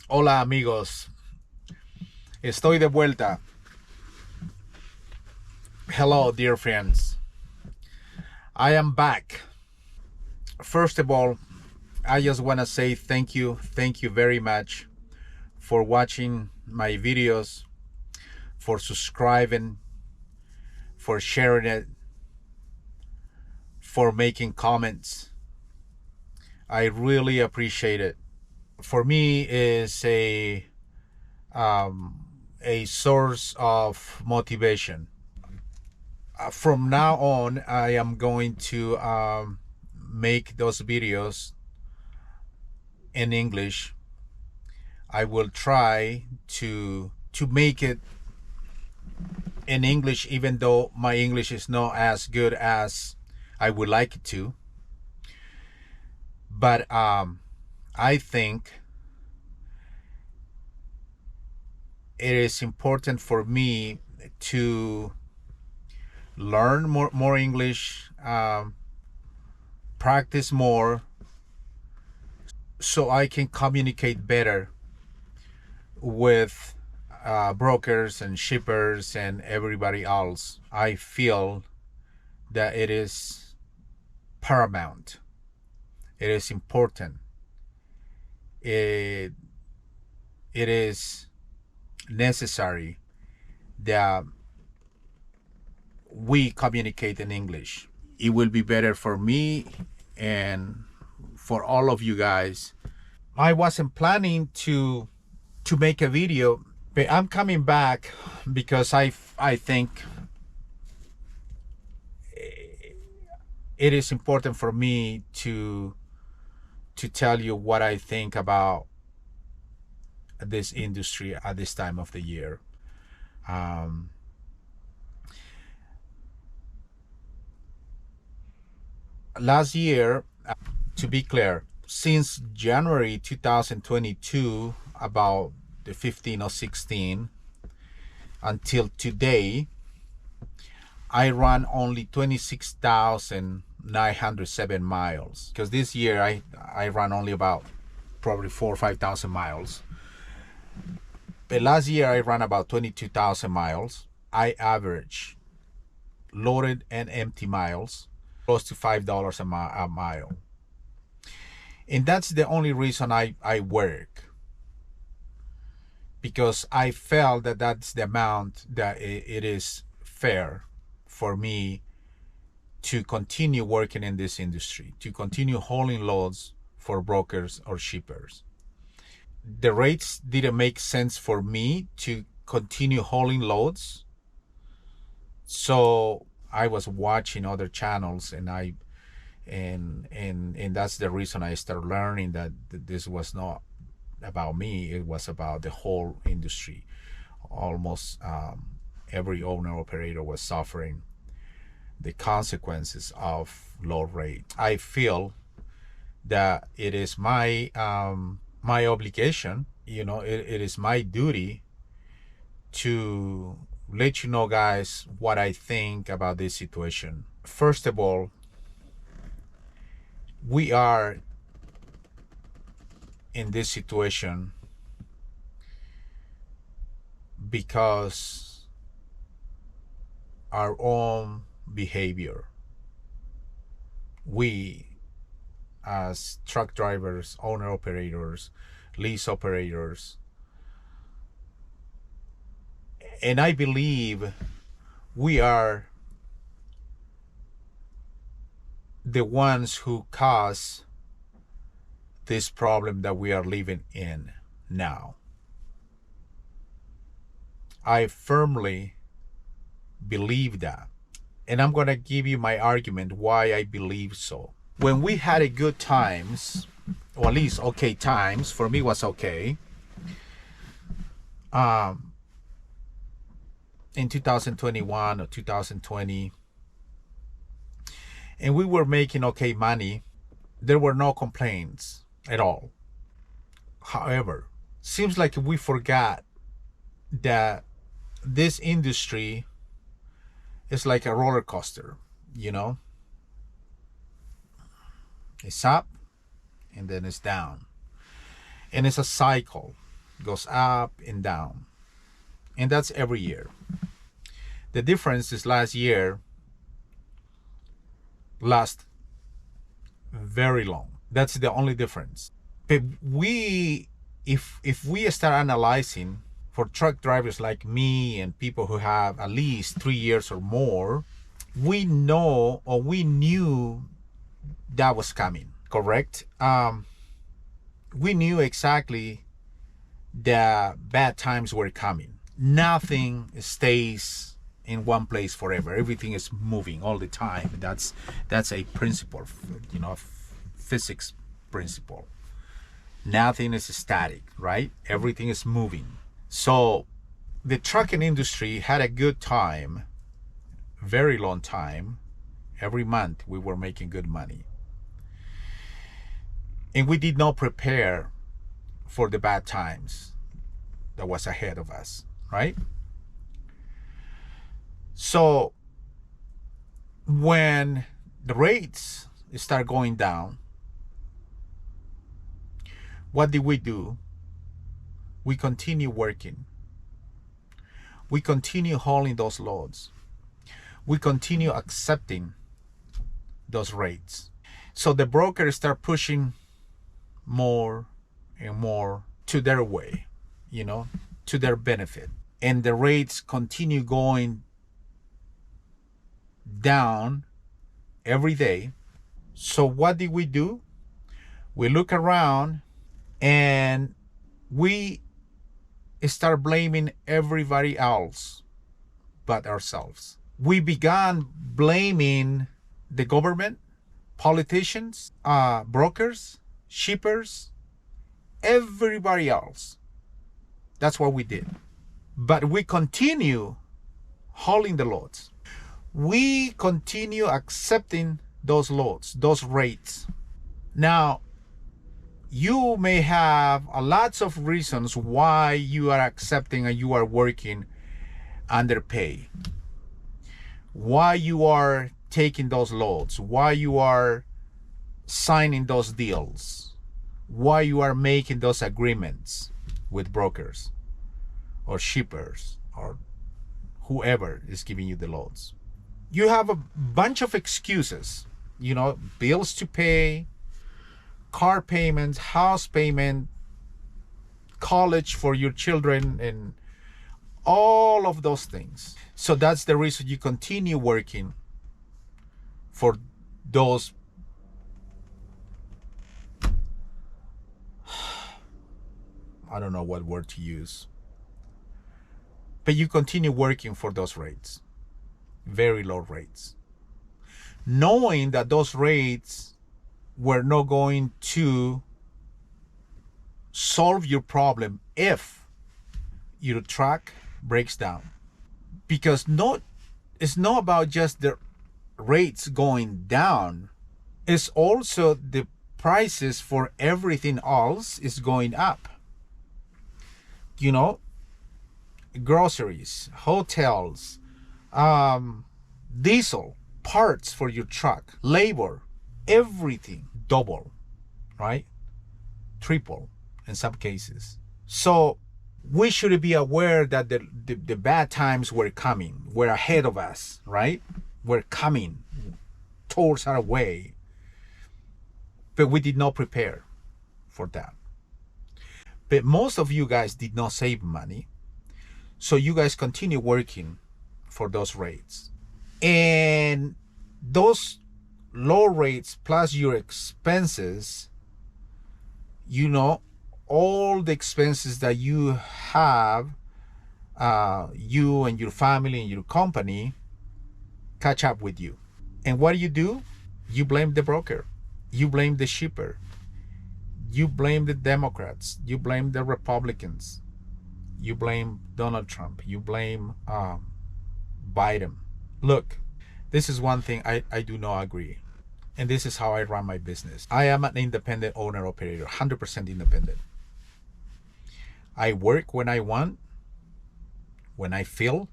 Hola amigos, estoy de vuelta. Hello dear friends, I am back. First of all, I just want to say thank you very much for watching my videos, for subscribing, for sharing it, for making comments. I really appreciate it. For me, is um, a source of motivation. From now on, I am going to make those videos in English. I will try to make it in English, even though my English is not as good as I would like it to. But I think it is important for me to learn more English, practice more, so I can communicate better with brokers and shippers and everybody else. I feel that it is paramount. It is important. It it is necessary that we communicate in English. It will be better for me and for all of you guys. I wasn't planning to make a video, but I'm coming back because I think it is important for me to tell you what I think about this industry at this time of the year. Um, Last year, to be clear, since January 2022, about the 15 or 16 until today, I ran only 26,907 miles, because this year I ran only about probably 4 or 5,000 miles. But last year I ran about 22,000 miles. I average loaded and empty miles close to $5 a mile. And that's the only reason I work, because I felt that that's the amount that it is fair for me to continue working in this industry, to continue hauling loads for brokers or shippers. The rates didn't make sense for me to continue hauling loads, so I was watching other channels, and that's the reason I started learning that this was not about me. It was about the whole industry. Almost every owner operator was suffering the consequences of low rate. I feel that it is my my obligation, it is my duty to let you know, guys, what I think about this situation. First of all, we are in this situation because our own behavior. We, as truck drivers, owner operators, lease operators, and I believe we are the ones who cause this problem that we are living in now. I firmly believe that. And I'm going to give you my argument why I believe so. When we had a good times, or at least okay times, for me was okay, in 2021 or 2020, and we were making okay money, there were no complaints at all. However, seems like we forgot that this industry is like a roller coaster, it's up and then it's down, and it's a cycle. goes up and down. And that's every year. The difference is last year last very long. That's the only difference. But if we start analyzing for truck drivers like me and people who have at least 3 years or more, we know, or we knew that was coming, correct? We knew exactly that bad times were coming. Nothing stays in one place forever. Everything is moving all the time. That's a principle, physics principle. Nothing is static, right? Everything is moving. So the trucking industry had a good time, very long time. Every month we were making good money. And we did not prepare for the bad times that was ahead of us, right? So when the rates start going down, what did we do? We continue working. We continue hauling those loads. We continue accepting those rates. So the brokers start pushing more and more to their way, to their benefit. And the rates continue going down every day. So what did we do? We look around and we start blaming everybody else but ourselves. We began blaming the government, politicians, brokers, shippers, everybody else. That's what we did. But we continue hauling the loads. We continue accepting those loads, those rates. Now, you may have lots of reasons why you are accepting and you are working under pay, why you are taking those loads, why you are signing those deals, why you are making those agreements with brokers or shippers or whoever is giving you the loads. You have a bunch of excuses, bills to pay, car payments, house payment, college for your children, and all of those things. So that's the reason you continue working for those I don't know what word to use, but you continue working for those rates, very low rates, knowing that those rates were not going to solve your problem if your truck breaks down. Because it's not about just the rates going down, it's also the prices for everything else is going up. Groceries, hotels, diesel, parts for your truck, labor, everything double, right? Triple in some cases. So we should be aware that the bad times were coming, were ahead of us, right? Were coming towards our way. But we did not prepare for that. But most of you guys did not save money. So you guys continue working for those rates. And those low rates plus your expenses, all the expenses that you have, you and your family and your company catch up with you. And what do? You blame the broker. You blame the shipper. You blame the Democrats. You blame the Republicans. You blame Donald Trump. You blame Biden. Look, this is one thing I do not agree. And this is how I run my business. I am an independent owner operator, 100% independent. I work when I want, when I feel,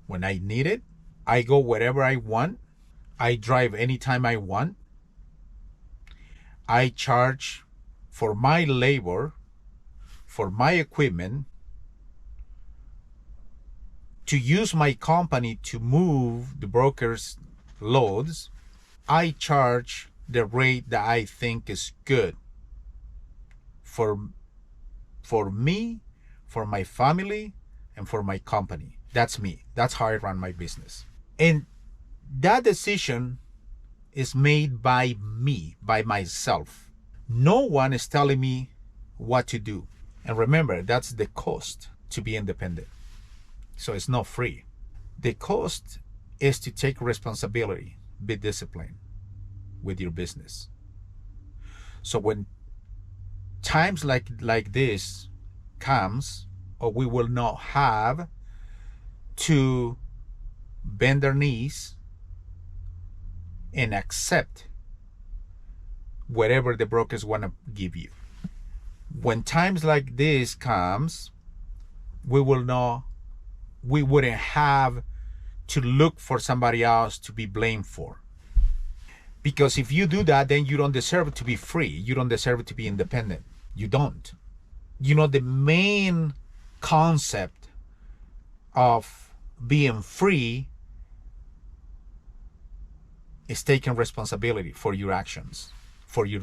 when I need it. I go wherever I want. I drive anytime I want. I charge for my labor for my equipment, to use my company to move the broker's loads, I charge the rate that I think is good for me, for my family, and for my company. That's me. That's how I run my business. And that decision is made by me, by myself. No one is telling me what to do. And remember, that's the cost to be independent. So it's not free. The cost is to take responsibility, be disciplined with your business. So when times like this comes, or we will not have to bend our knees and accept whatever the brokers want to give you. When times like this comes, we wouldn't have to look for somebody else to be blamed for. Because if you do that, then you don't deserve to be free. You don't deserve to be independent. You don't. You know, the main concept of being free is taking responsibility for your actions, for your